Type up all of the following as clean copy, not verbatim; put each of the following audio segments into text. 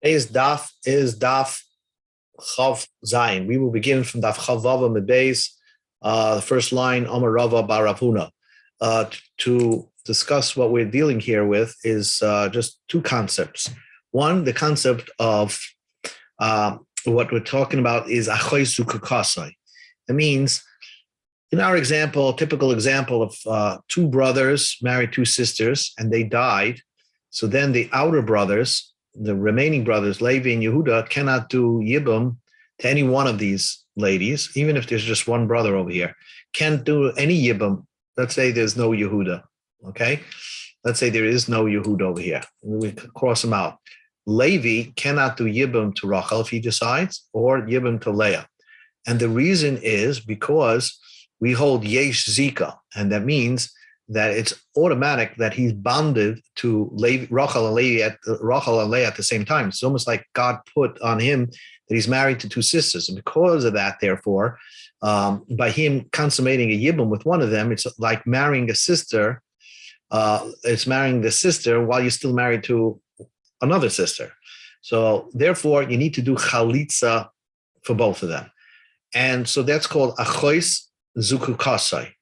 Is Daf Chav Zayin. We will begin from Daf Chavava Medbeis, the first line, Amar Rava Bar Rav Huna. To discuss what we're dealing here with is just two concepts. One, the concept of what we're talking about is Achoy Zukukasai. It means, in our example, typical example of two brothers married two sisters, and they died. So then the outer brothers, the remaining brothers, Levi and Yehuda, cannot do Yibum to any one of these ladies, even if there's just one brother over here. Can't do any Yibum. Let's say there's no Yehuda, okay? Let's say there is no Yehuda over here. We cross them out. Levi cannot do Yibum to Rachel if he decides, or Yibum to Leah. And the reason is because we hold Yesh Zika, and that means that it's automatic that he's bonded to Rachel and Leah at the same time. It's almost like God put on him that he's married to two sisters. And because of that, therefore, by him consummating a yibum with one of them, it's like marrying a sister. It's marrying the sister while you're still married to another sister. So therefore, you need to do chalitza for both of them. And so that's called achois zukukasai.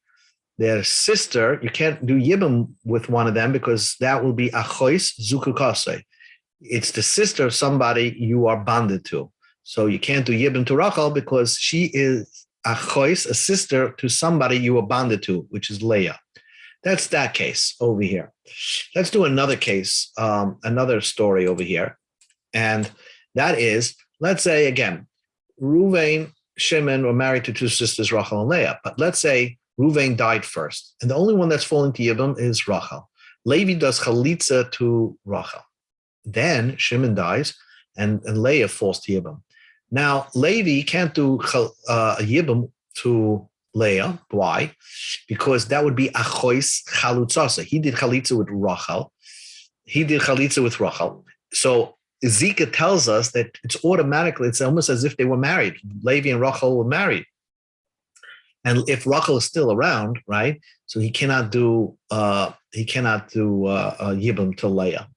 Their sister, you can't do yibum with one of them because that will be achois zukukasei. It's the sister of somebody you are bonded to. So you can't do yibum to Rachel because she is achois, a sister to somebody you are bonded to, which is Leah. That's that case over here. Let's do another case, another story over here. And that is, let's say again, Reuven, Shimon were married to two sisters, Rachel and Leah. But let's say Reuven died first, and the only one that's falling to Yibum is Rachel. Levi does chalitza to Rachel. Then Shimon dies, and Leah falls to Yibum. Now, Levi can't do Yibum to Leah. Why? Because that would be achois chalutzasa. He did chalitza with Rachel. So Zika tells us that it's automatically, it's almost as if they were married. Levi and Rachel were married. And if Rachel is still around, right? So he cannot do Yibum to Leah.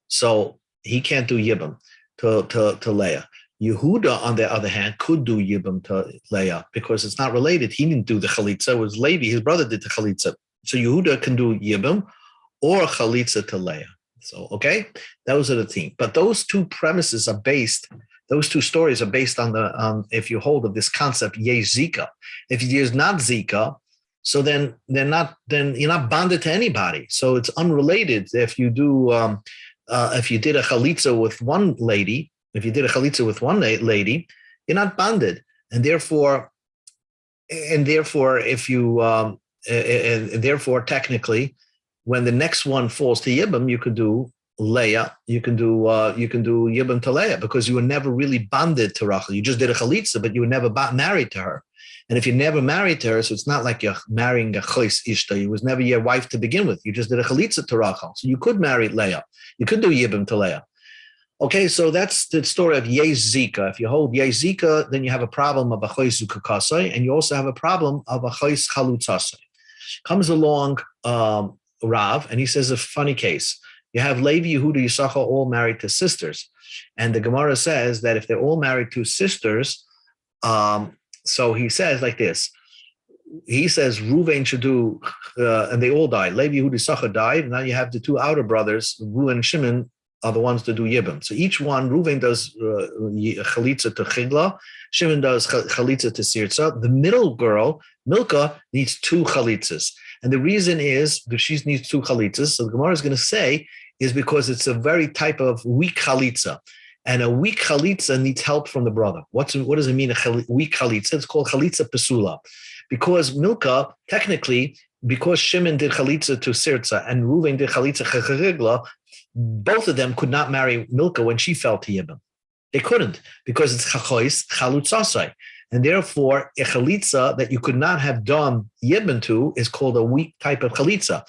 So he can't do Yibum to Leah. Yehuda, on the other hand, could do Yibum to Leah because it's not related. He didn't do the chalitza. It was Levi, his brother, did the chalitza. So Yehuda can do Yibum or chalitza to Leah. So, okay, those are the things. But those two premises are based, those two stories are based on if you hold of this concept, yesh zika. If there's not zika, so then you're not bonded to anybody. So it's unrelated. If you do, if you did a chalitza with one lady, you're not bonded. And therefore, if you, technically, when the next one falls to Yibum, you could do Leah, you can do Yibum to Leah because you were never really bonded to Rachel. You just did a chalitza, but you were never married to her. And if you're never married to her, so it's not like you're marrying a chois ishta. You was never your wife to begin with. You just did a chalitza to Rachel. So you could marry Leah. You could do Yibum to Leah. Okay, so that's the story of yesh zika. If you hold yesh zika, then you have a problem of a chois zukukasai, and you also have a problem of a chois chalutzasai. Comes along Rav, and he says a funny case. You have Levi, Yehuda, Yisachar all married to sisters. And the Gemara says that if they're all married to sisters, so he says like this. He says Reuven should do, and they all died. Levi, Yehuda, Yisachar died. And now you have the two outer brothers, Reuven and Shimon, are the ones to do Yibum. So each one, Reuven does chalitza to Chigla, Shimon does chalitza to Sirtza. The middle girl, Milka, needs two chalitzas. And the reason is that she needs two chalitzas. So the Gemara is going to say is because it's a very type of weak chalitza. And a weak chalitza needs help from the brother. What does it mean, weak chalitza? It's called chalitza pesula. Because Milka, technically, because Shimon did chalitza to Sirtza and Reuven did chalitza chechigla, both of them could not marry Milka when she fell to Yibum. They couldn't because it's chachois chalutzasai. And therefore, a chalitza that you could not have done Yibum to is called a weak type of chalitza.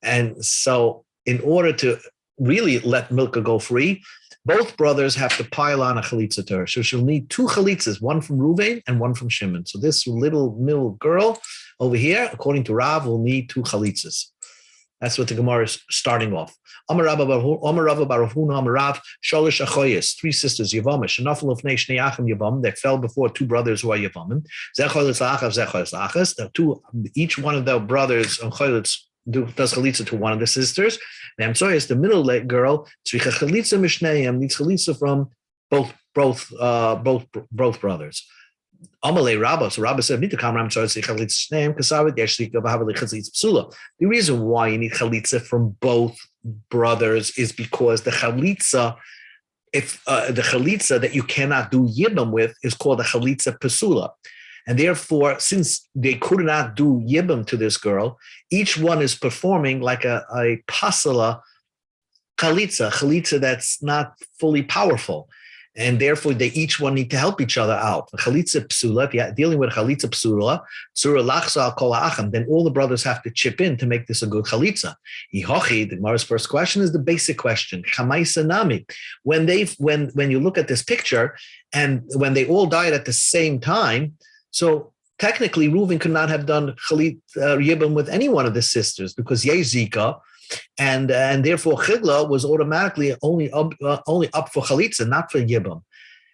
And so in order to really let Milka go free, both brothers have to pile on a chalitza to her. So she'll need two chalitzas, one from Reuven and one from Shimon. So this little middle girl over here, according to Rav, will need two chalitzas. That's what the Gemara is starting off. Amar Rabba bar Rav Huna, Amar Rav, Shalish Achoyes, 3 sisters, Yevamos, Shenafel of Neish Neachim Yevam, that fell before 2 brothers who are Yevamim. Zecholis Lachav, Zecholis Lachas, each one of the brothers on Choylitz does chalitza to one of the sisters. And so is the middle girl, tzricha chalitza mishneim, needs chalitza from both brothers. Amalei Rabba, so Rabba said, the reason why you need chalitza from both brothers is because the chalitza, if the chalitza that you cannot do yibam with is called a chalitza pesula. And therefore, since they could not do yibam to this girl, each one is performing like a pasala chalitza that's not fully powerful. And therefore, they each one need to help each other out. Chalitza psula, if you're dealing with chalitza psula, surah lachsa al kol ha'acham, then all the brothers have to chip in to make this a good chalitza. Ihochi, the Gemara's first question is the basic question. Chamaisa nami. When you look at this picture, and when they all died at the same time, so technically Reuven could not have done yibam with any one of the sisters because Yezika, and therefore Chigla was automatically only up for chalitza, not for yibam.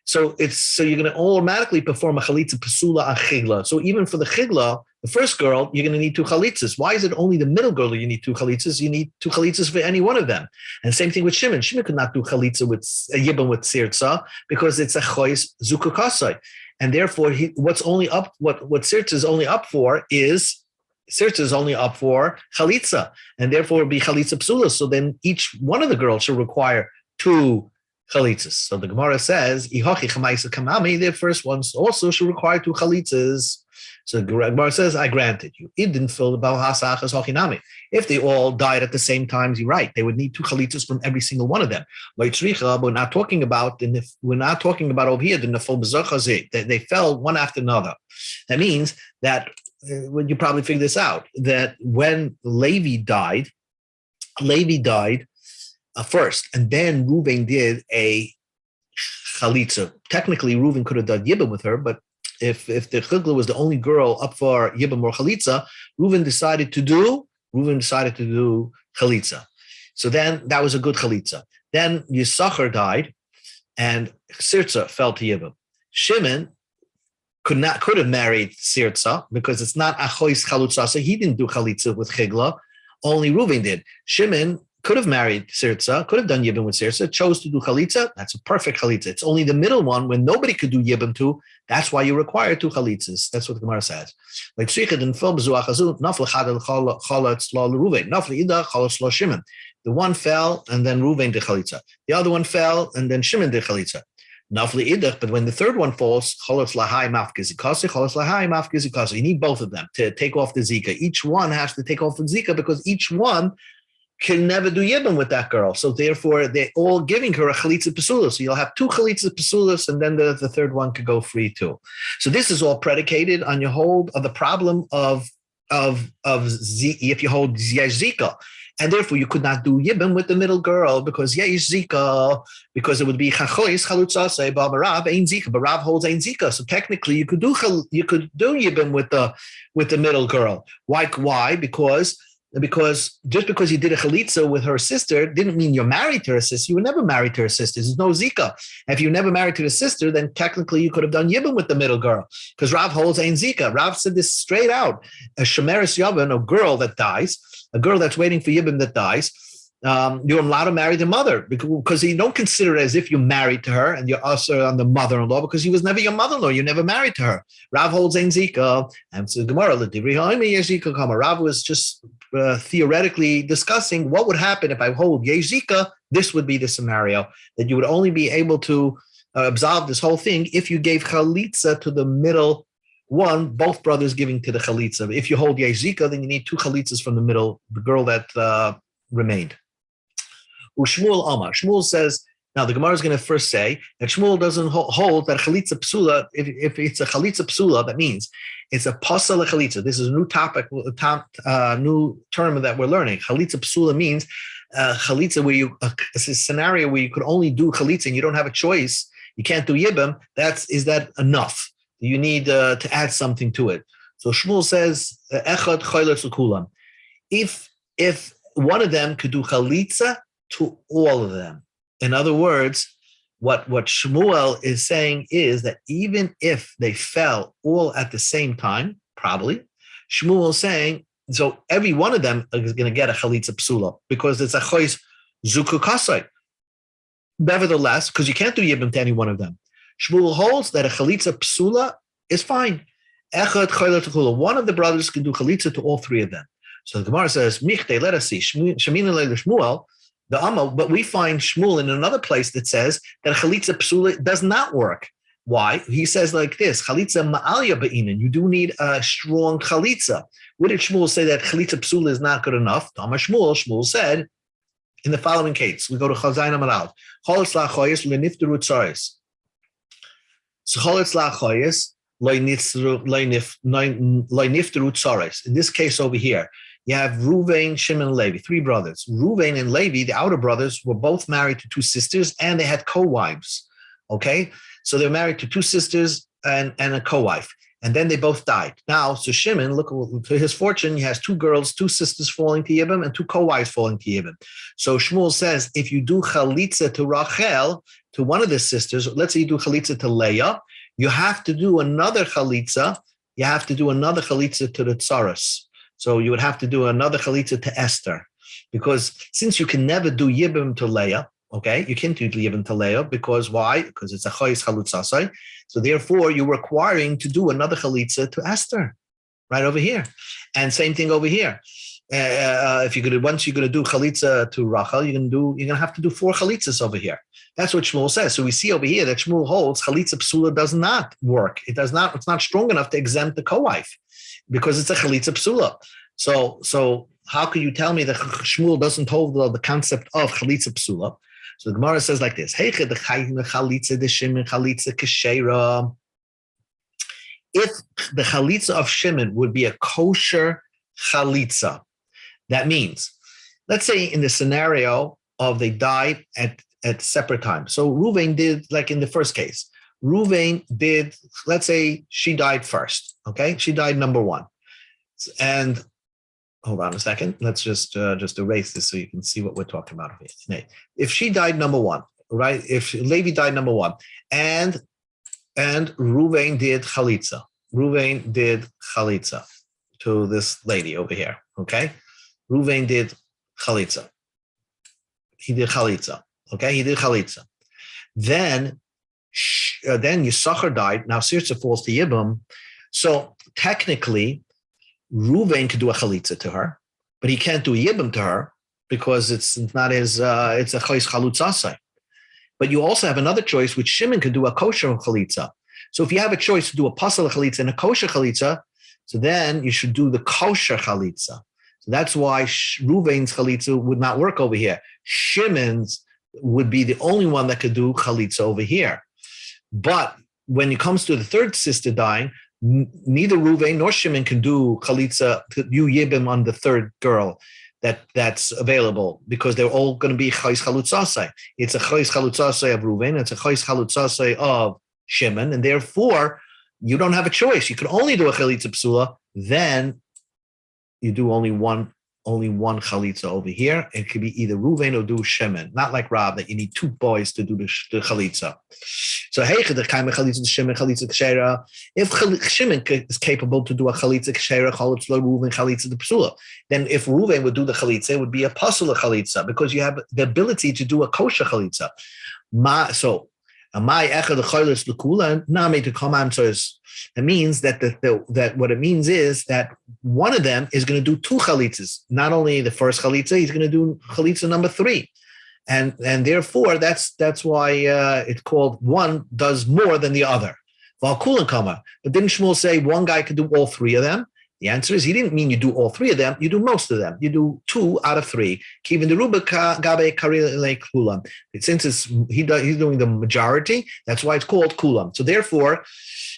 So you're going to automatically perform a chalitza pesula on Chigla. So even for the Chigla, the first girl, you're going to need 2 chalitzas. Why is it only the middle girl that you need 2 chalitzas? You need 2 chalitzas for any one of them. And same thing with Shimon. Shimon could not do chalitza with yibam with sirtza because it's a chois zukukasai. And therefore, what sirtza is only up for is chalitza, and therefore it would be chalitza psula. So then each one of the girls should require 2 chalitzas. So the Gemara says, "Ihochi chamaisa kamami." The first ones also should require 2 chalitzas. So the Gemara says, "I granted you." It didn't fill the balhasachas hochinami. If they all died at the same time, you're right. They would need 2 chalitzas from every single one of them. We're not talking about over here the nefal b'zochazi. They fell one after another. That means that when you probably figure this out, that when Levi died first, and then Reuven did a chalitza. Technically, Reuven could have done yibam with her, but if the Chigla was the only girl up for yibam or chalitza, Reuven decided to do chalitza. So then that was a good chalitza. Then Yisachar died, and Sirtza fell to yibam. Shimon could have married Sirtza because it's not achois chalutza, so he didn't do chalitza with Chigla. Only Reuven did. Shimon could have married Sirtza, could have done yibam with Sirtza, chose to do chalitza. That's a perfect chalitza. It's only the middle one when nobody could do yibam to. That's why you require 2 chalitzas. That's what the Gemara says. Like the one fell and then Reuven did chalitza. The other one fell and then Shimon did chalitza. But when the third one falls, you need both of them to take off the zika. Each one has to take off the zika because each one can never do yibam with that girl. So therefore, they're all giving her a chalitza pesula. So you'll have 2 chalitza pesulas, and then the third one could go free too. So this is all predicated on your hold of the problem of if you hold zika. And therefore, you could not do yibam with the middle girl because zika, because it would be chachois chalutza say barav ein zika, but Rav holds ein zika. So technically, you could do yibam with the middle girl. Why? Because just because you did a chalitza with her sister didn't mean you're married to her sister. You were never married to her sister. There's no zika. If you were never married to the sister, then technically you could have done yibam with the middle girl because Rav holds ein zika. Rav said this straight out. A shemeres yavan, a girl that dies, a girl that's waiting for yibam that dies, you're allowed to marry the mother because you don't consider it as if you're married to her and you're also on the mother-in-law because she was never your mother-in-law. You never married to her. Rav holds ein zika. And so the Gemara, Rav was just theoretically discussing what would happen if I hold yesh zika. This would be the scenario that you would only be able to absolve this whole thing if you gave chalitza to the middle one, both brothers giving to the chalitza. If you hold yesh zika, then you need 2 chalitzas from the middle, the girl that remained. Shmuel Amar. Shmuel says, now the Gemara is going to first say that Shmuel doesn't hold that chalitza psula. If it's a chalitza psula, that means it's a pasal chalitza. This is a new topic, new term that we're learning. Chalitza psula means chalitza where it's a scenario where you could only do chalitza and you don't have a choice. You can't do yibam. Is that enough? You need to add something to it. So Shmuel says, echad chayletz ukulam. If one of them could do chalitza to all of them. In other words, what Shmuel is saying is that even if they fell all at the same time, probably, Shmuel is saying, so every one of them is going to get a chalitza psula because it's a chois zuku kasai. Nevertheless, because you can't do yibum to any one of them, Shmuel holds that a chalitza psula is fine. One of the brothers can do chalitza to all three of them. So the Gemara says, Michte, let us see, Shemina leil Shmuel, the Amal, but we find Shmuel in another place that says that chalitza psula does not work. Why? He says like this, chalitza ma'alya ba'inin, you do need a strong chalitza. What did Shmuel say that chalitza psula is not good enough? Tama Shmuel said in the following case, we go to Chazayin Amarav, Choletz la'choyes lenifteru tzaris. So Choletz la'choyes lenifteru tzaris. In this case over here, you have Ruvain, Shimon, and Levi, three brothers. Ruvain and Levi, the outer brothers, were both married to two sisters, and they had co-wives. Okay, so they were married to two sisters and a co-wife, and then they both died. Now, so Shimon, look to his fortune, he has two girls, two sisters falling to Yibam, and two co-wives falling to Yibam. So Shmuel says, if you do chalitza to Rachel, to one of the sisters, let's say you do chalitza to Leah, you have to do another chalitza. You have to do another chalitza to the tsaras. So you would have to do another chalitza to Esther, because since you can never do Yibam to Leah, okay, you can't do Yibam to Leah, because why? Because it's a chayis chalutzasai. So therefore, you're requiring to do another chalitza to Esther, right over here. And same thing over here. If you're gonna, once you're gonna do chalitza to Rachel, you're gonna have to do 4 chalitzas over here. That's what Shmuel says. So we see over here that Shmuel holds chalitza psula does not work. It does not. It's not strong enough to exempt the co-wife, because it's a chalitza psula. So how can you tell me that Shmuel doesn't hold the concept of chalitza psula? So the Gemara says like this: If the chalitza of Shimon would be a kosher chalitza, that means, let's say in the scenario of they died at separate times. So Ruvain did, like in the first case, Ruvain did, let's say she died first, okay? She died number 1. And hold on a second. Let's just erase this so you can see what we're talking about here. If she died number 1, right? If Levi died number 1, and Ruvain did chalitza. Ruvain did chalitza to this lady over here, okay? Ruvain did chalitza. He did chalitza, okay? He did chalitza. Then Yisachar died. Now Sirza falls to Yibam. So technically, Ruvain could do a chalitza to her, but he can't do a Yibam to her because it's not his, it's a chayis chalutzasai. But you also have another choice, which Shimon could do a kosher chalitza. So if you have a choice to do a pasal chalitza and a kosher chalitza, so then you should do the kosher chalitza. So that's why Ruvain's chalitza would not work over here. Shimon's would be the only one that could do chalitza over here. But when it comes to the third sister dying, neither Ruvain nor Shimon can do chalitza, you yibim on the third girl that's available, because they're all going to be chayis chalutzasai. It's a chayis chalutzasai of Ruvain, it's a chayis chalutzasai of Shimon, and therefore you don't have a choice. You can only do a chalitza psula, then you do only one chalitza over here. It could be either Ruvain or do Shimon, not like Rab that you need 2 boys to do the chalitza. So hey, the kind of chalitza Shimon chalitza kshera. If Shimon is capable to do a chalitza kshera, chalitza Ruvain chalitza the psula, then if Ruvain would do the chalitza, it would be a pasula chalitza, because you have the ability to do a kosher chalitza. So my echad the chaylis lekula nami to come answers. It means that that what it means is that one of them is going to do 2 chalitzas. Not only the first chalitza, he's going to do chalitza number 3, and therefore that's why it's called one does more than the other. But didn't Shmuel say one guy could do all 3 of them? The answer is he didn't mean you do all 3 of them. You do most of them. You do 2 out of 3. Since he's doing the majority, that's why it's called kulam. So therefore,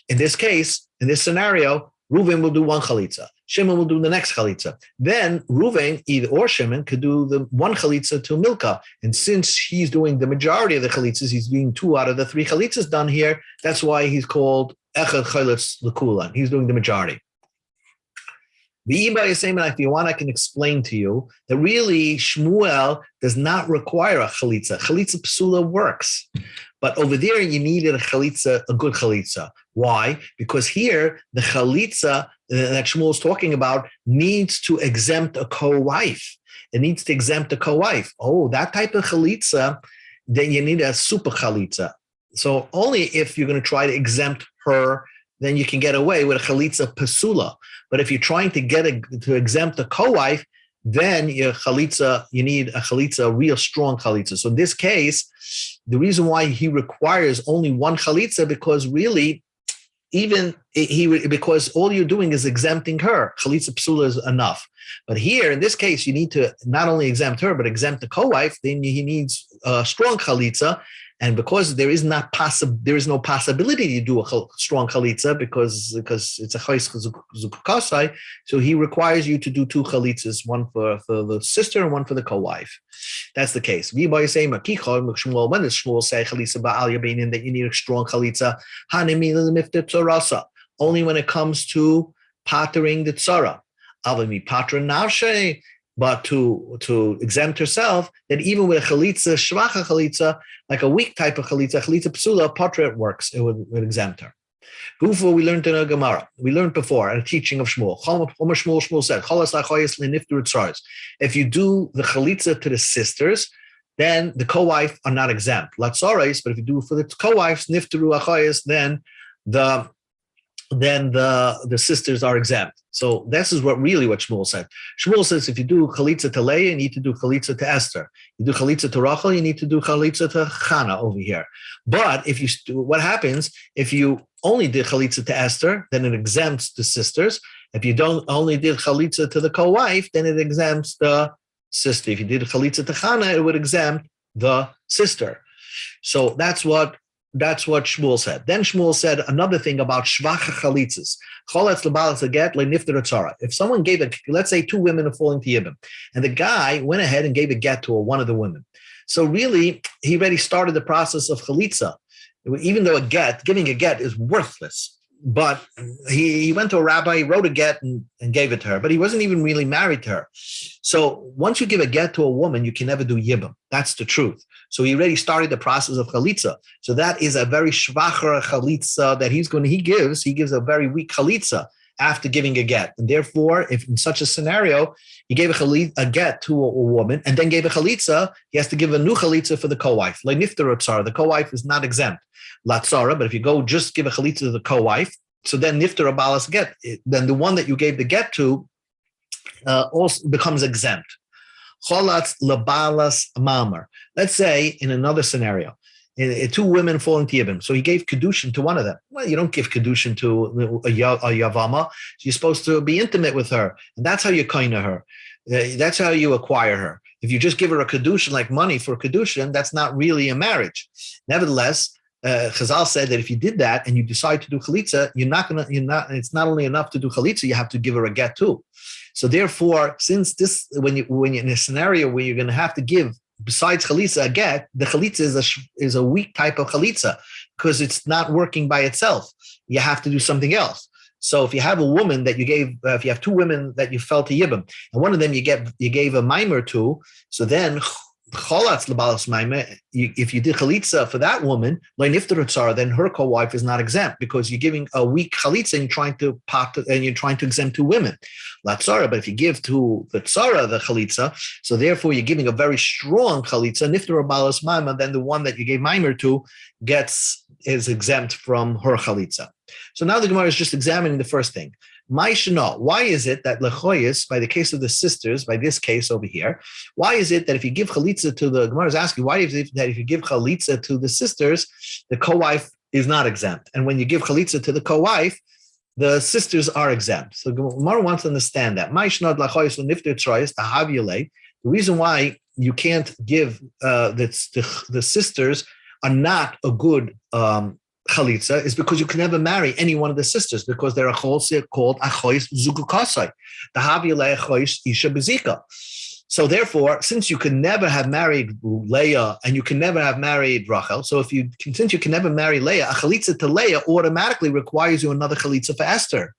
in this case, in this scenario, Ruvain will do 1 chalitza. Shimon will do the next chalitza. Then Ruvain, either or Shimon, could do the 1 chalitza to Milka. And since he's doing the majority of the chalitzas, he's doing 2 out of the 3 chalitzas done here. That's why he's called echad chalitz lekulan. He's doing the majority. If you want, I can explain to you that really Shmuel does not require a chalitza. Chalitza psula works. But over there, you needed a chalitza, a good chalitza. Why? Because here, the chalitza that Shmuel is talking about needs to exempt a co-wife. It needs to exempt a co-wife. Oh, that type of chalitza, then you need a super chalitza. So only if you're going to try to exempt her, then you can get away with a chalitza pasula. But if you're trying to to exempt a co-wife, then you need a chalitza, a real strong chalitza. So in this case, the reason why he requires only one chalitza, because really, because all you're doing is exempting her. Chalitza psula is enough. But here, in this case, you need to not only exempt her, but exempt the co-wife. Then he needs a strong chalitza. And because there is no possibility to do a strong chalitza because it's a chayis zukukasai, so he requires you to do two chalitzas, one for the sister and one for the co-wife. That's the case. When does Shmuel say chalitza ba'al yabeinin that you need a strong chalitza? Only when it comes to pattering the tzara. Avami patra navshe. But to exempt herself, that even with a chalitza, shvacha chalitza, like a weak type of chalitza psula, patra, it works. It would exempt her. Gufa, we learned in a Gemara. We learned before in a teaching of Shmuel. Shmuel said, if you do the chalitza to the sisters, then the co-wife are not exempt. Latzarais, but if you do for the co-wives, niftaru achayis, then the sisters are exempt. So this is what Shmuel said. Shmuel says if you do chalitza to Leah, you need to do chalitza to Esther. You do chalitza to Rachel, you need to do chalitza to Chana over here. But what happens if you only did chalitza to Esther, then it exempts the sisters. If you don't only did chalitza to the co-wife, then it exempts the sister. If you did chalitza to Chana, it would exempt the sister. So that's what Shmuel said. Then Shmuel said another thing about shvacha chalitzas. If someone let's say two women are falling to Yibam, and the guy went ahead and gave a get to one of the women. So really, he already started the process of chalitza, even though giving a get is worthless. But he went to a rabbi, wrote a get and gave it to her, but he wasn't even really married to her. So once you give a get to a woman, you can never do yibam. That's the truth. So he already started the process of chalitza. So that is a very shvacher chalitza that he gives a very weak chalitza after giving a get. And therefore, if in such a scenario, he gave a get to a woman and then gave a chalitza, he has to give a new chalitza for the co-wife. Like niftar tzara, the co-wife is not exempt. Latzara, but if you go just give a chalitza to the co-wife, so then niftar abalas get, then the one that you gave the get to also becomes exempt. Cholatz labalas mamar. Let's say in another scenario, two women fall into Yibam. So he gave kedushin to one of them. Well, you don't give kedushin to a yavama. You're supposed to be intimate with her, and that's how you kaina her. That's how you acquire her. If you just give her a kedushin, like money for kedushin, that's not really a marriage. Nevertheless, Chazal said that if you did that and you decide to do chalitza, it's not only enough to do chalitza, you have to give her a get too. So therefore, since when you're in a scenario where you're going to have to give, besides chalitza, a get, the chalitza is a weak type of chalitza because it's not working by itself. You have to do something else. So if you have a woman that you gave, if you have two women that you fell to Yibam, and one of them you gave a mimer to, so then if you did chalitza for that woman, then her co-wife is not exempt because you're giving a weak chalitza and you're trying to exempt two women. But if you give to the tzara the chalitza, so therefore you're giving a very strong chalitza, then the one that you gave mimer to is exempt from her chalitza. So now the Gemara is just examining the first thing. Why is it that lechoyis, by the case of the sisters, by this case over here, why is it that if you give chalitza to the Gemara is asking, why is it that if you give chalitza to the sisters, the co-wife is not exempt, and when you give chalitza to the co-wife, the sisters are exempt? So Gemara wants to understand that. The reason why you can't give the sisters are not a good chalitza is because you can never marry any one of the sisters because they're called achois zukukasai. The havile achois isha bezika. So therefore, since you can never have married Leah and you can never have married Rachel, since you can never marry Leah, a chalitza to Leah automatically requires you another chalitza for Esther.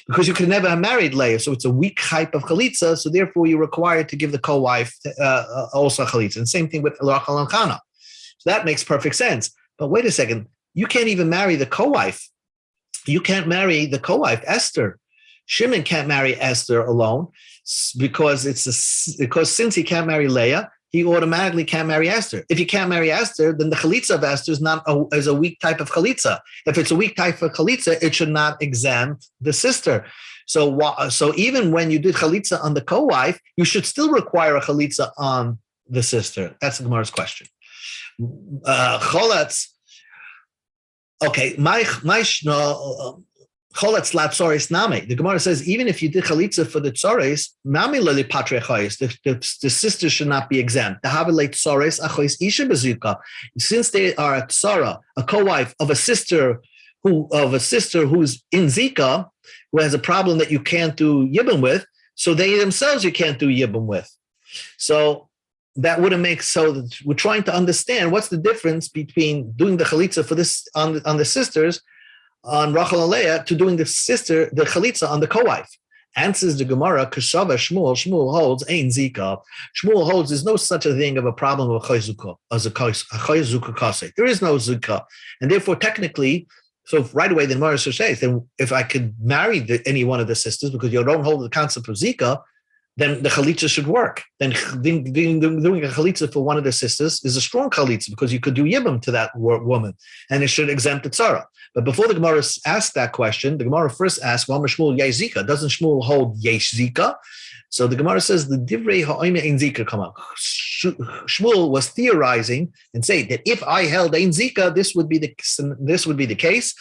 because you could never have married Leah. So it's a weak type of chalitza. So therefore, you're required to give the co-wife also chalitza. And same thing with Rachel and Chana. So that makes perfect sense. But wait a second, you can't even marry the co-wife. You can't marry the co-wife, Esther. Shimon can't marry Esther alone because because since he can't marry Leah, he automatically can't marry Esther. If he can't marry Esther, then the chalitza of Esther is a weak type of chalitza. If it's a weak type of chalitza, it should not exempt the sister. So even when you did chalitza on the co-wife, you should still require a chalitza on the sister. That's the Gemara's question. Choletz. Okay, my Choletz la tzoris name. The Gemara says even if you did chalitza for the tzoris, nami leli patre chayis, the sister should not be exempt. The havelei tzoris achayis isha bezuka. Since they are a tzara, a co-wife of a sister who's in zika, who has a problem that you can't do yibum with, so they themselves you can't do yibum with. So that wouldn't make so. We're trying to understand what's the difference between doing the chalitza for this on the sisters, on Rachel and Leah, to doing the chalitza on the co-wife. Answers the Gemara, Kashava Shmuel. Shmuel holds ain zika. Shmuel holds there's no such a thing of a problem of chayzuka as a chayzuka kasei. There is no zika, and therefore technically, so right away the Gemara says, then if I could marry any one of the sisters because you don't hold the concept of zika, then the chalitza should work. Then doing a chalitza for one of the sisters is a strong chalitza because you could do yibum to that woman, and it should exempt the tzara. But before the Gemara asked that question, the Gemara first asked, "Well, Shmuel yesh zika? Doesn't Shmuel hold yesh zika?" So the Gemara says the divrei ha'oime ein zika come out. Shmuel was theorizing and saying that if I held ein zika, this would be the case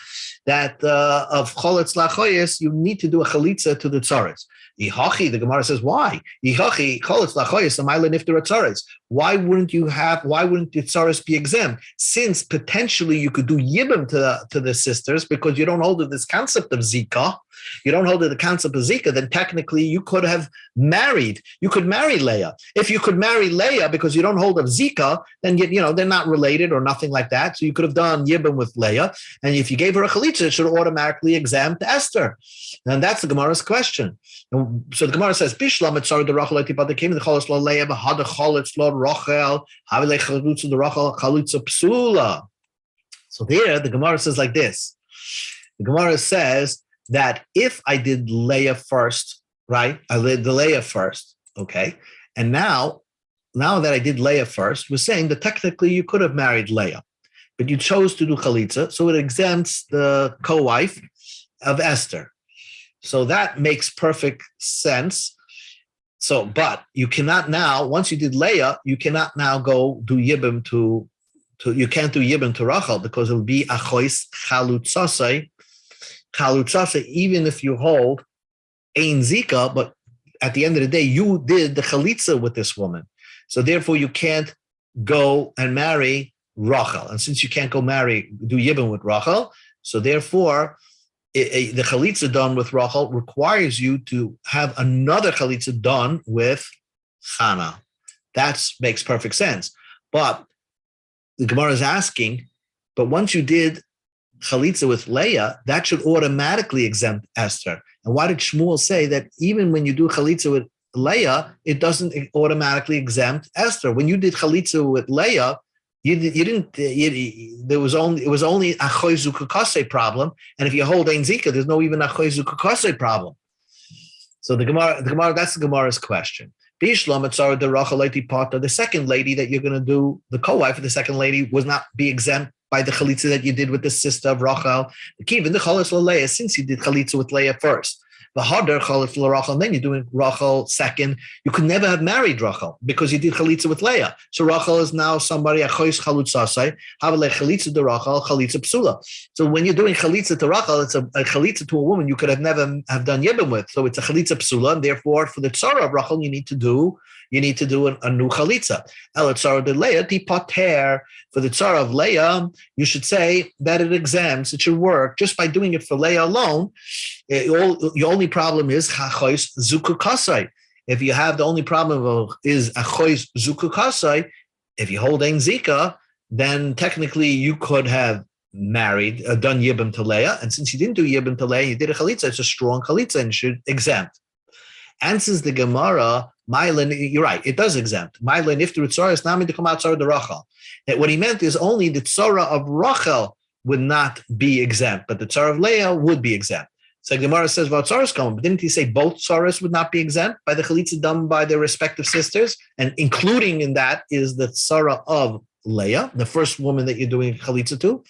that of choletz lachoyes you need to do a chalitza to the tzaras. Ihachi, the Gemara says, why? Ihachi, choletz lachoyes amayla nifter tzaras. Why wouldn't the tzaras be exempt? Since potentially you could do yibum to the sisters because you don't hold this concept of zika. You don't hold the concept of zika, then technically you could have married. You could marry Leah. If you could marry Leah because you don't hold of zika, then they're not related or nothing like that. So you could have done yibum with Leah, and if you gave her a chalitza, it should automatically exempt Esther. And that's the Gemara's question. And so the Gemara says, "Bishlam etzar the Rachel etipat came the choletz lo Leah b'had choletz lo Rachel havilei chalutza the Rachel chalutza psula." So there, the Gemara says like this. The Gemara says that if I did Leah first, right? I did the Leah first, okay? And now that I did Leah first, we're saying that technically you could have married Leah, but you chose to do chalitza, so it exempts the co-wife of Esther. So that makes perfect sense. So, but you cannot now, once you did Leah, you cannot now go do yibum to you can't do yibum to Rachel because it will be achois chalutzasei, even if you hold ein zika, but at the end of the day, you did the chalitza with this woman. So therefore, you can't go and marry Rachel. And since you can't go do yibum with Rachel, so therefore, the chalitza done with Rachel requires you to have another chalitza done with Chana. That makes perfect sense. But the Gemara is asking, but once you did chalitza with Leah, that should automatically exempt Esther. And why did Shmuel say that even when you do chalitza with Leah, it doesn't automatically exempt Esther? When you did chalitza with Leah, it was only a choizukakase problem, and if you hold ein zika, there's no even a choizukakase problem. So the Gemara, that's the Gemara's question. The second lady that you're going to do, the co-wife of the second lady, was not be exempt by the chalitza that you did with the sister of Rachel. Even the choletz Leah, since you did chalitza with Leah first. The harder choletz Rachel, and then you're doing Rachel second. You could never have married Rachel because you did chalitza with Leah. So Rachel is now somebody achois chalutzasei. Havelei chalitza to Rachel, chalitza psula. So when you're doing chalitza to Rachel, it's a chalitza to a woman you could have never have done yibum with. So it's a chalitza psula, and therefore for the tzara of Rachel, you need to do a new chalitza. El tzara de Leah tipater. For the tzara of Leah, you should say that it exempts. It should work just by doing it for Leah alone. Your only problem is chachois zukukasai. If you have the only problem is achois zukukasai, if you hold ein zika, then technically you could have done yibum to Leah, and since he didn't do yibum to Leah, he did a chalitza. It's a strong chalitza and should exempt. Answers the Gemara, Mylin, you're right, it does exempt. Mylin, if the tzara is nami to come out tzara de Rachel. What he meant is only the tzara of Rachel would not be exempt, but the tzara of Leah would be exempt. So the Gemara says, well, tzaras come, but didn't he say both tzaras would not be exempt by the chalitza done by their respective sisters? And including in that is the tzara of Leah, the first woman that you're doing chalitza to.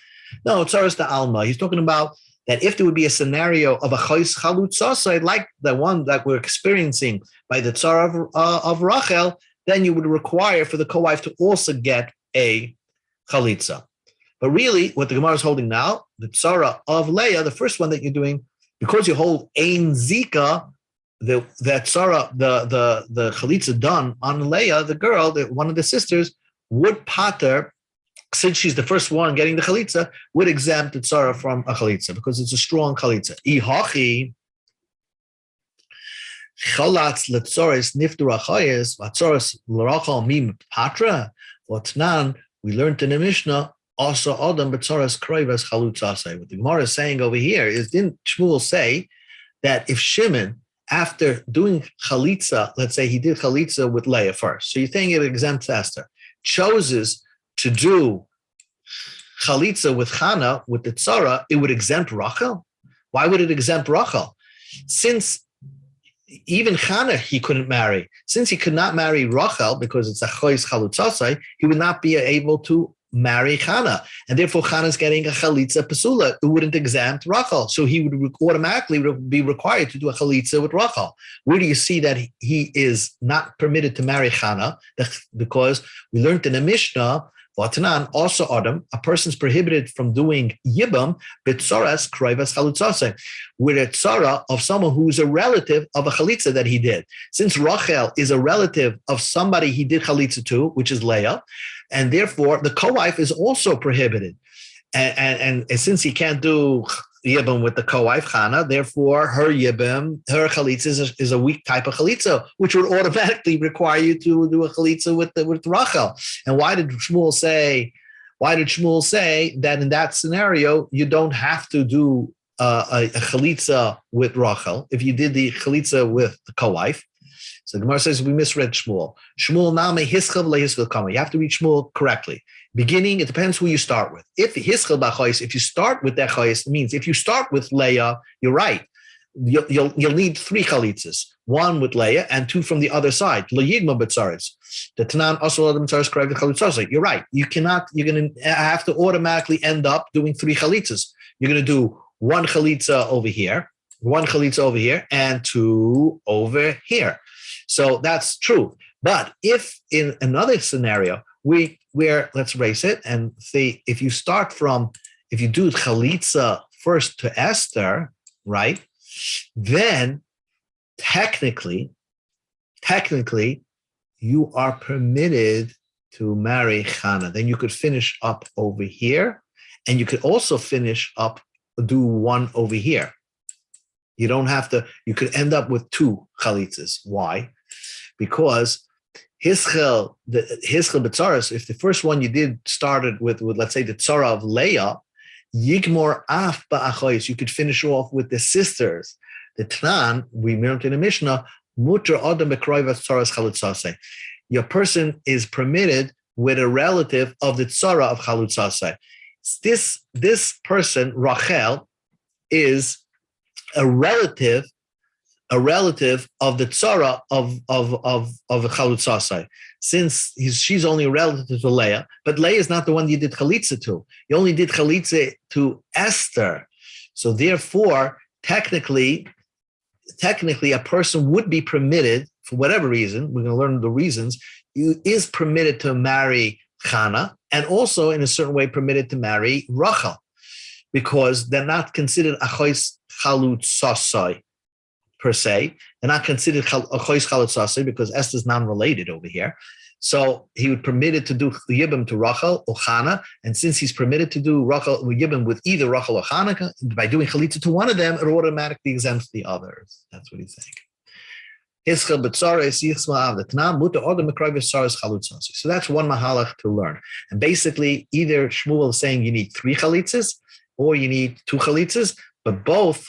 No, tzaras to Alma. He's talking about that if there would be a scenario of a chayis chalutza, like the one that we're experiencing by the tzara of Rachel, then you would require for the co-wife to also get a chalitza. But really, what the Gemara is holding now, the tzara of Leah, the first one that you're doing, because you hold ein zika, that tzara, the chalitza done on Leah, the girl, one of the sisters, would pater, since she's the first one getting the chalitza, would exempt the tzara from a chalitza because it's a strong chalitza. Ihachi chalatz letzoris niftur achayis vatzoris l'rachal mim patra. V'tnan, we learned in the Mishnah also adam betzoris kroivas chalutzasei. What the Gemara is saying over here is, didn't Shmuel say that if Shimon, after doing chalitza, let's say he did chalitza with Leah first, so you're saying it exempts Esther, chooses to do chalitza with Chana, with the tzara, it would exempt Rachel? Why would it exempt Rachel? Since even Chana he couldn't marry. Since he could not marry Rachel because it's a chois chalutzasai, he would not be able to marry Chana. And therefore Chana is getting a chalitza pesula. It wouldn't exempt Rachel. So he would automatically be required to do a chalitza with Rachel. Where do you see that he is not permitted to marry Chana? Because we learned in the Mishnah, Vatanan, also Adam, a person's prohibited from doing yibam, bitzoras kroivas chalutzase, with a tzara of someone who is a relative of a chalitza that he did. Since Rachel is a relative of somebody he did chalitza to, which is Leah, and therefore the co-wife is also prohibited. And since he can't do yibam with the co-wife Chana, therefore her yibam, her chalitza is a weak type of chalitza, which would automatically require you to do a chalitza with Rachel. And why did Shmuel say that in that scenario you don't have to do a chalitza with Rachel if you did the chalitza with the co-wife? So the Gemara says we misread Shmuel. Shmuel name hischel lehischel kama. You have to read Shmuel correctly. Beginning, it depends who you start with. If hischel b'chayis, if you start with that chayis, it means if you start with Leah, you're right. You'll need 3 chalitzas, 1 with Leah and 2 from the other side. Lo yigma b'tzaris. The Tanan also adam b'tzaris k'rayv chalitzos. You're right. You're going to have to automatically end up doing 3 chalitzas. You're going to do 1 chalitza over here, 1 chalitza over here, and 2 over here. So that's true. But if in another scenario, where let's erase it and say, if you do chalitza first to Esther, right, then technically, you are permitted to marry Chana. Then you could finish up over here, and you could also finish up, do 1 over here. You don't have to, you could end up with 2 chalitzas. Why? Because hischel b'tzaras, if the first one you did started with let's say the tzara of Leah, yigmor af ba'achayis, you could finish off with the sisters. The Tnan, we learned in the Mishnah, muter adam b'kroivas tzaras chalutzasei. Your person is permitted with a relative of the tzara of chalutzasei. This person, Rachel, is a relative of the tzara of chalutzasai, since she's only a relative to Leah, but Leah is not the one you did chalitza to. You only did chalitza to Esther. So therefore, technically, a person would be permitted, for whatever reason, we're going to learn the reasons, is permitted to marry Chana, and also in a certain way permitted to marry Rachel, because they're not considered achos chalutzasai per se. They're not considered achos chalutzasai because Esther's non-related over here. So he would permitted to do yibam to Rachel or Chana, and since he's permitted to do Rachel yibam with either Rachel or Chana, by doing chalitza to one of them, it automatically exempts the others. That's what he's saying. Hischel b'tzares yichsma av l'tna muta odem mikroiv tzares chalutzos. So that's one mahalach to learn. And basically, either Shmuel is saying you need 3 chalitzas or you need 2 chalitzas, but both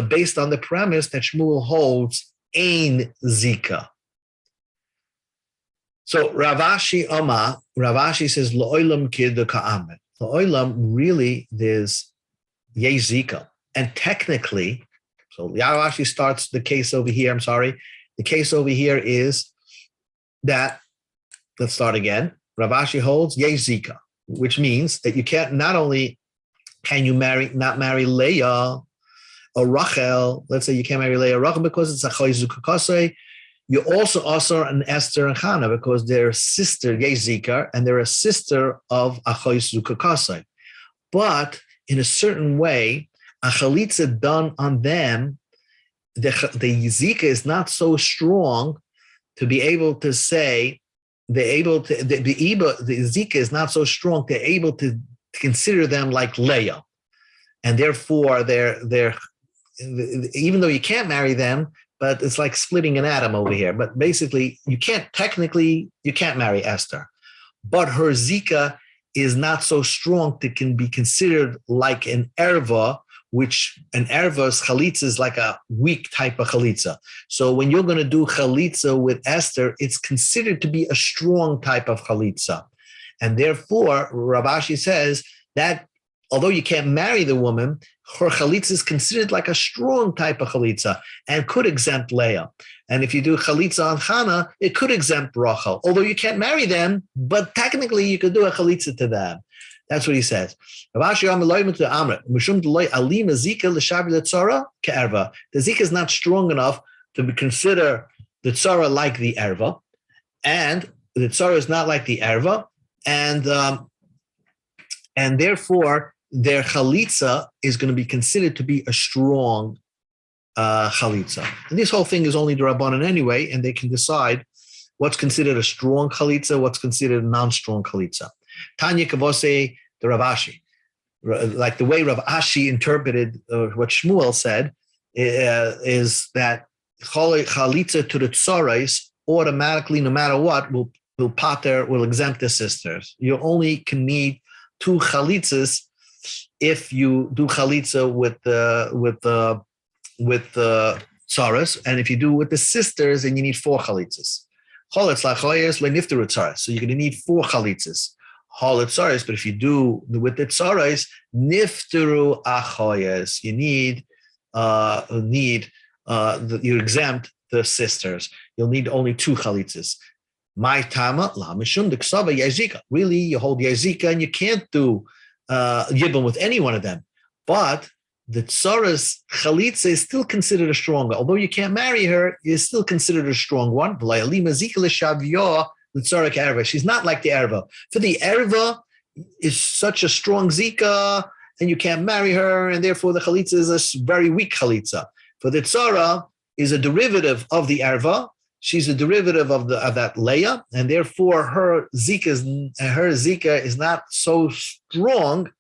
based on the premise that Shmuel holds ein zika. So Ravashi says lo'olam kid ka'amet. Lo'olam, really, there's yei zika, and technically, so Ravashi starts the case over here. I'm sorry, the case over here is that. Let's start again. Ravashi holds yei zika, which means that you can't. Not only can you not marry Leah or Rachel. Let's say you can't marry Leah or Rachel because it's a choyzuk kasei. You also asur an Esther and Chana because they're sister Yezikar and they're a sister of Achois Zukakasai. But in a certain way, a chalitza done on them, the Yezika is not so strong to be able to say the Yezika is not so strong to able to consider them like Leah, and therefore they're even though you can't marry them. But it's like splitting an atom over here. But basically, you can't marry Esther. But her zika is not so strong to can be considered like an erva, which an erva's chalitza is like a weak type of chalitza. So when you're going to do chalitza with Esther, it's considered to be a strong type of chalitza. And therefore, Ravashi says that although you can't marry the woman, her chalitza is considered like a strong type of chalitza and could exempt Leah. And if you do chalitza on Chana, it could exempt Rachel. Although you can't marry them, but technically you could do a chalitza to them. That's what he says. The zika is not strong enough to consider the tzara like the erva, and the tzara is not like the erva, and therefore their chalitza is going to be considered to be a strong chalitza. And this whole thing is only the Rabbanan anyway, and they can decide what's considered a strong chalitza, what's considered a non-strong chalitza. Tanya Kavose, the Rav Ashi. Like the way Rav Ashi interpreted what Shmuel said, is that chalitza to the tzarais automatically, no matter what, will exempt the sisters. You only can need 2 chalitzas if you do chalitza with the tzaras, and if you do with the sisters, then you need 4 chalitzas. So you're going to need 4 chalitzas. But if you do with the tzaras, nifteru achoyes, you exempt the sisters. You'll need only 2 chalitzas. My tama la mishum de ksava yazika. Really, you hold yazika and you can't do yibum with any one of them. But the tzaras chalitza is still considered a stronger. Although you can't marry her, is still considered a strong one. She's not like the erva. For the erva is such a strong zika, and you can't marry her, and therefore the chalitza is a very weak chalitza. For the tzara is a derivative of the erva. She's a derivative of that Leah, and therefore her zika is not so strong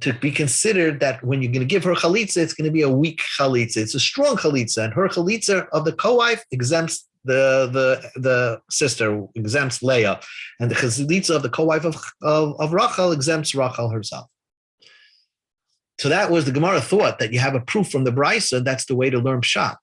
to be considered that when you're going to give her chalitza, it's going to be a weak chalitza. It's a strong chalitza, and her chalitza of the co-wife exempts the sister, exempts Leah, and the chalitza of the co-wife of Rachel exempts Rachel herself. So that was the Gemara thought that you have a proof from the Brisa. That's the way to learn Pshat.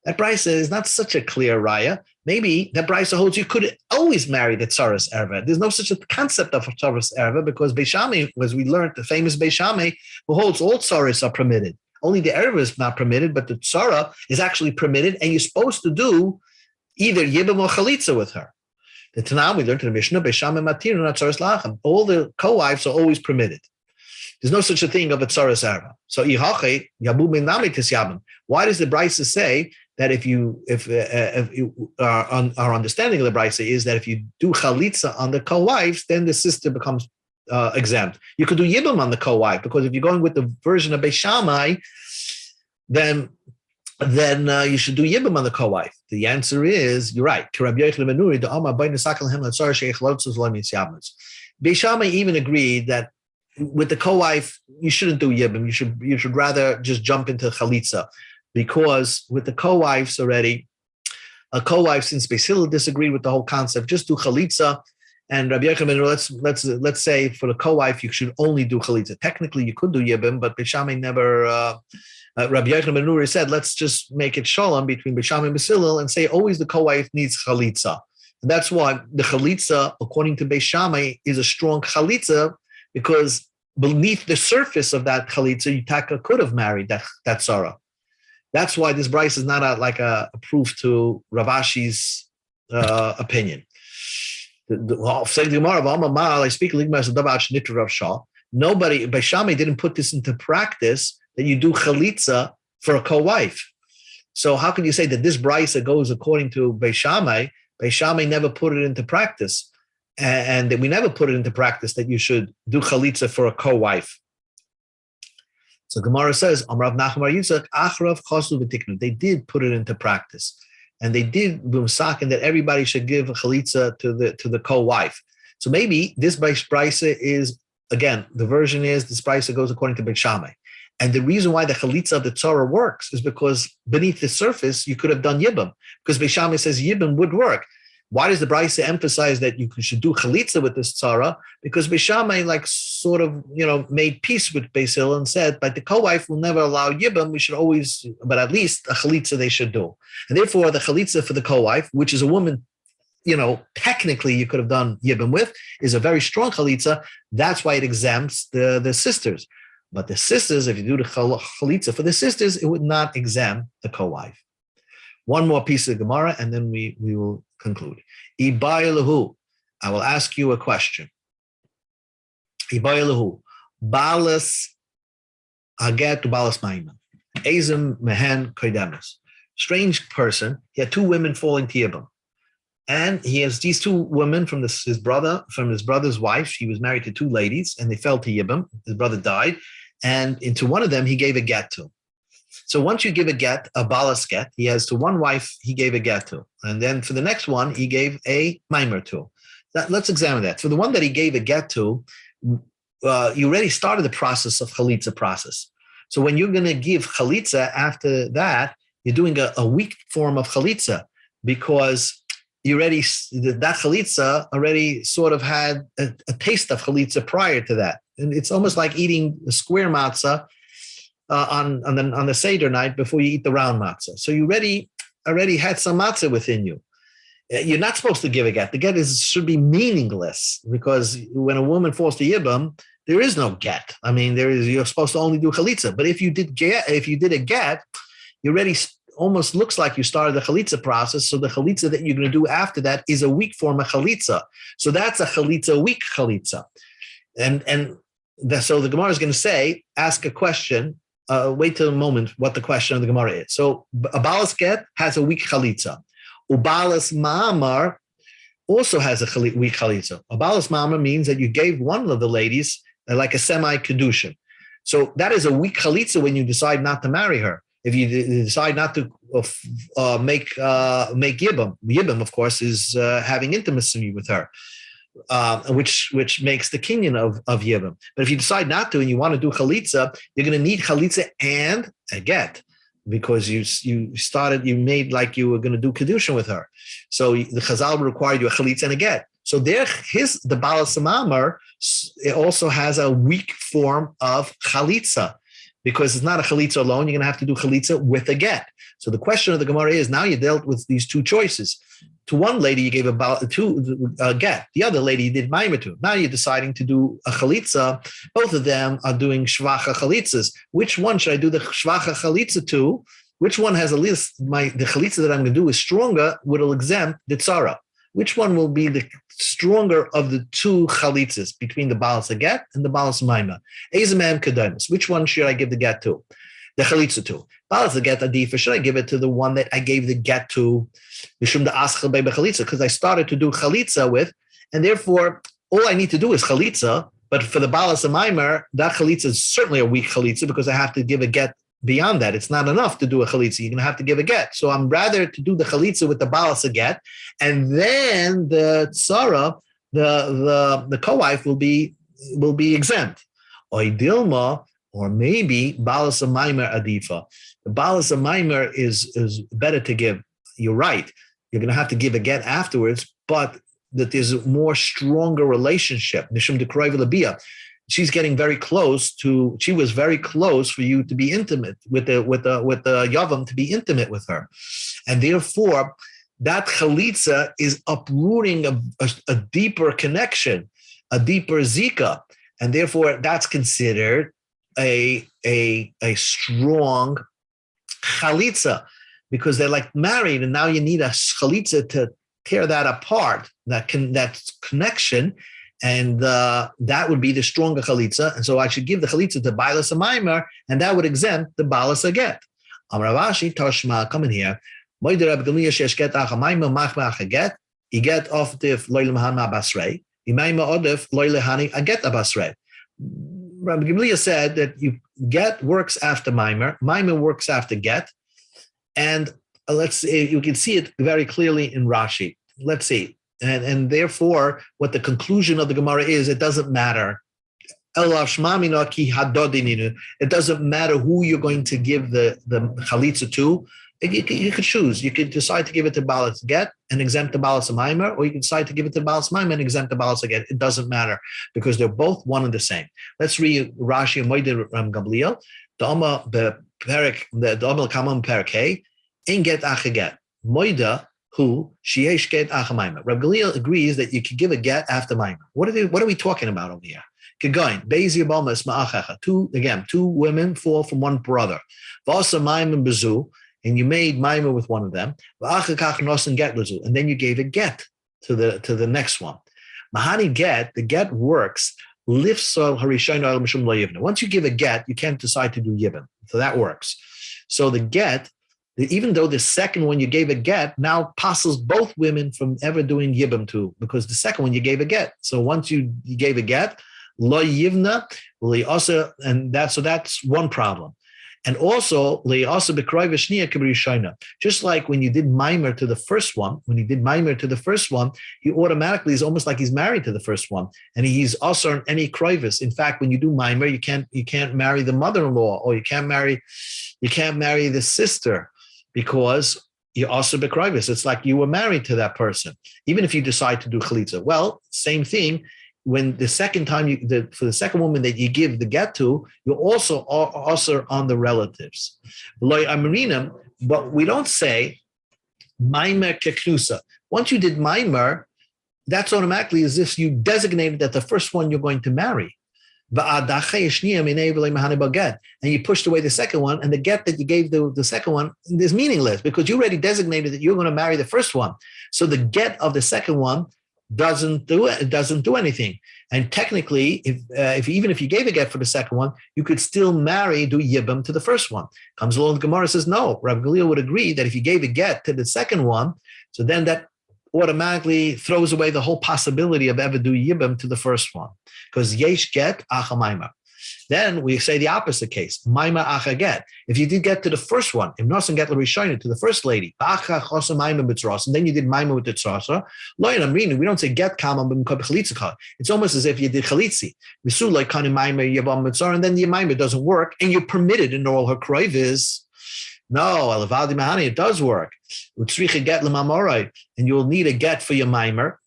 That Brisa is not such a clear raya. Maybe that Brisa holds you could always marry the tzaras erva. There's no such a concept of tzaras erva because Beishami, as we learned, the famous Beishami, who holds all tzaras are permitted. Only the erva is not permitted, but the tzara is actually permitted, and you're supposed to do either yibam or chalitza with her. The Tanam we learned in the Mishnah, Beishami matir not tzaras lachem. All the co-wives are always permitted. There's no such a thing of a tzaras erva. So why does the Brisa say that our understanding of the Brisa is that if you do chalitza on the co-wives, then the sister becomes exempt. You could do yibam on the co-wife because if you're going with the version of Beis Shammai, then you should do yibam on the co-wife. The answer is you're right. Beis Shammai even agreed that with the co-wife, you shouldn't do yibam. You should rather just jump into chalitza. because with the co-wives already, a co-wife, since Beis Hillel disagreed with the whole concept, just do chalitza. And Rabbi Yochanan, let's say for the co-wife, you should only do chalitza. Technically, you could do yibum, but Beis Shammai never. Rabbi Yochanan ben Nuri said, let's just make it shalom between Beis Shammai and Beis Hillel and say always the co-wife needs chalitza. And that's why the chalitza, according to Beis Shammai, is a strong chalitza, because beneath the surface of that chalitza, Yitaka could have married that Sarah. That's why this Bryce is not a proof to Rav Ashi's opinion. Nobody, Beis Shammai didn't put this into practice that you do chalitza for a co-wife. So how can you say that this Bryce goes according to Beis Shammai? Beis Shammai never put it into practice. And that we never put it into practice that you should do chalitza for a co-wife. So Gemara says, Amrav Nachman Yitzchak, Achrav Chosu v'tiknu. They did put it into practice, and they did b'msakin that everybody should give a chalitza to the co-wife. So maybe this brisa is, again, the version is this brisa goes according to Beis Shammai, and the reason why the chalitza of the tzara works is because beneath the surface you could have done yibum, because Beis Shammai says yibum would work. Why does the Brisa emphasize that you should do chalitza with this tzara? Because Beis Shammai made peace with Beis Hillel and said, but the co-wife will never allow yibum. We should always, but at least a chalitza they should do. And therefore, the chalitza for the co-wife, which is a woman, technically you could have done yibum with, is a very strong chalitza. That's why it exempts the sisters. But the sisters, if you do the chalitza for the sisters, it would not exempt the co-wife. One more piece of Gemara, and then we will conclude. Ibayalahu, I will ask you a question. Ibayalahu, balas aget balas maima, ezim mehen koidemes. Strange person. He had two women falling to Yibam, and he has these two women from his brother's wife. He was married to two ladies, and they fell to Yibam. His brother died, and into one of them he gave a get to. So once you give a get, a balas get, he has to one wife he gave a get to. And then for the next one, he gave a mimer to. Let's examine that. For the one that he gave a get to, you already started the process of chalitza process. So when you're going to give chalitza after that, you're doing a weak form of chalitza, because you already, that chalitza already sort of had a taste of chalitza prior to that. And it's almost like eating a square matzah on the Seder night before you eat the round matzah. So you already had some matzah within you. You're not supposed to give a get. The get should be meaningless, because when a woman falls to Yibam, there is no get. I mean, you're supposed to only do chalitza. But if you did a get, you already almost looks like you started the chalitza process. So the chalitza that you're going to do after that is a weak form of chalitza. So that's a weak chalitza. So the Gemara is going to say, ask a question. Wait till a moment what the question of the Gemara is. So a balas get has a weak chalitza. Ubalas ma'amar also has a weak chalitza. A balas ma'amar means that you gave one of the ladies like a semi-kedushin. So that is a weak chalitza when you decide not to marry her. If you decide not to make yibam. Yibam, of course, is having intimacy with her. Which makes the kinyan of Yibam. But if you decide not to and you want to do chalitza, you're going to need chalitza and a get, because you made like you were going to do kedushin with her. So the Chazal required you a chalitza and a get. So the balas mamar also has a weak form of chalitza, because it's not a chalitza alone. You're going to have to do chalitza with a get. So the question of the Gemara is, now you dealt with these two choices. To one lady, you gave a get. The other lady, you did maimer to. Now you're deciding to do a chalitza. Both of them are doing shvacha chalitzas. Which one should I do the shvacha chalitza to? Which one has a list? The chalitza that I'm going to do is stronger, will exempt the tzara. Which one will be the stronger of the two chalitzas between the balas get and the balas maimer? Ezemem kedamus. Which one should I give the get to? The chalitza to. Balas the get adifa. Should I give it to the one that I gave the get to? Because I started to do chalitza with, and therefore all I need to do is chalitza. But for the balas and maimer, that chalitza is certainly a weak chalitza, because I have to give a get beyond that. It's not enough to do a chalitza. You're going to have to give a get. So I'm rather to do the chalitza with the balas a get, and then the tzara, the co-wife will be exempt. Or dilma Or maybe Balas Maimer Adifa. The Balas Maimer is better to give. You're right. You're going to have to give a get afterwards, but that there's a more stronger relationship. Nishum Dekroiv Labia. She's getting very close to. She was very close for you to be intimate with the yavam, to be intimate with her, and therefore that chalitza is uprooting a deeper connection, a deeper zika, and therefore that's considered a strong chalitza, because they're like married, and now you need a chalitza to tear that apart, that connection. And that would be the stronger chalitza. And so I should give the chalitza to Bailas Maimer, and that would exempt the Balas Aget. Amravashi, Toshma, come in here. Moider Rab Gamliel shesh get acha Maimer machma aget. You get off the loyle mahana basrei. Imaima odef loyle hani aget abasrei. Rabbi Gamliel said that you get works after Maimer. Maimer works after get. And let's see, you can see it very clearly in Rashi. Let's see. And therefore, what the conclusion of the Gemara is, it doesn't matter. It doesn't matter who you're going to give the chalitza to. You could choose. You could decide to give it to Balas Get and exempt the Balas Maimer, or you can decide to give it to Balas Maimer and exempt the Balas Get. It doesn't matter, because they're both one and the same. Let's read Rashi and Moed Ram Gamliel. The Oma Kamam Perak in Get Achaget. Moida who sheyesh get achamayma. Rabbi Gamliel agrees that you could give a get after Maimah. What are we talking about over here? Kegoin, Beizir Balmas Ma'achacha. Two women fall from one brother. Vasa Maimah Bezu, and you made Maimah with one of them. V'achakach nosen get lezu, and then you gave a get to the next one. Mahani get, the get works. Once you give a get, you can't decide to do yibam. So that works. So the get, even though the second one you gave a get, now passes both women from ever doing yibam to, because the second one you gave a get. So once you gave a get, lo yivna, also, and that's one problem. And also, just like when you did Maimer to the first one, he automatically is almost like he's married to the first one, and he's also on any kroivis. In fact, when you do Maimer, you can't marry the mother-in-law, or you can't marry the sister, because you're also bekroivis. It's like you were married to that person, even if you decide to do chalitza. Well, same thing. When the second time for the second woman that you give the get to, you're also on the relatives. But we don't say maimer keknusa. Once you did maimer, that's automatically as if you designated that the first one you're going to marry. And you pushed away the second one, and the get that you gave the second one is meaningless, because you already designated that you're going to marry the first one. So the get of the second one doesn't do anything. And technically, if even if you gave a get for the second one, you could still do yibam to the first one. Comes along, the Gemara says no. Rabbi Gamliel would agree that if you gave a get to the second one, so then that automatically throws away the whole possibility of ever do yibam to the first one, because yesh get acha maima. Then we say the opposite case, maima acha get. If you did get to the first one, if nosen get l'rishayna to the first lady, acha chosa maima b'tzras, and then you did maima with the tzrasa, lo yinamrinu, we don't say get kama b'mkab chalitzaka. It's almost as if you did chalitzi. Misu like kani maima yavam mitzar, and then the maima doesn't work, and you're permitted in all her kroivis. No, alavadi mahani, it does work. Utzricha get l'mamorai, and you'll need a get for your maimer.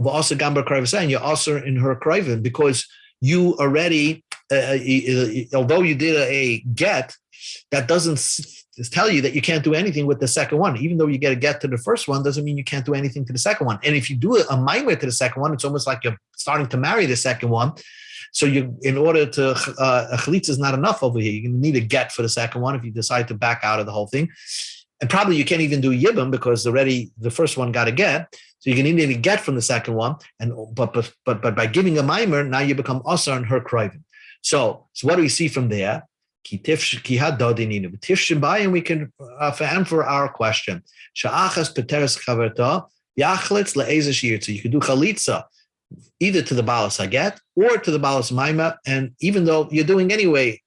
Also gambar kroivasa, and you're also in her kroivin, because you already, although you did a get, that doesn't tell you that you can't do anything with the second one. Even though you get a get to the first one, doesn't mean you can't do anything to the second one. And if you do a maimer to the second one, it's almost like you're starting to marry the second one. So in order to, a chalitza is not enough over here. You need a get for the second one if you decide to back out of the whole thing. And probably you can't even do yibam, because already the first one got a get. So you can need a get from the second one. But by giving a maimer, now you become asar and her krivin. So what do we see from there? And we can answer our question. So you could do chalitza either to the balas haget or to the balas maima, and even though you're doing anyway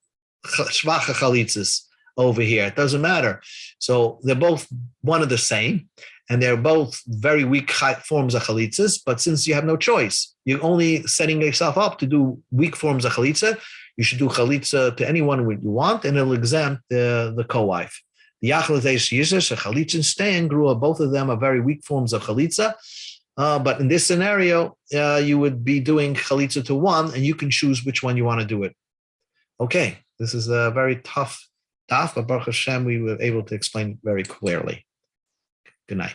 shvacha chalitzas over here, it doesn't matter. So they're both one of the same, and they're both very weak forms of chalitzas. But since you have no choice, you're only setting yourself up to do weak forms of chalitza, you should do chalitza to anyone you want, and it'll exempt the co-wife. The Yachalatesh Yizis, a chalitza and stain, both of them are very weak forms of chalitza. But in this scenario, you would be doing chalitza to one, and you can choose which one you want to do it. Okay, this is a very tough daf, but Baruch Hashem, we were able to explain very clearly. Good night.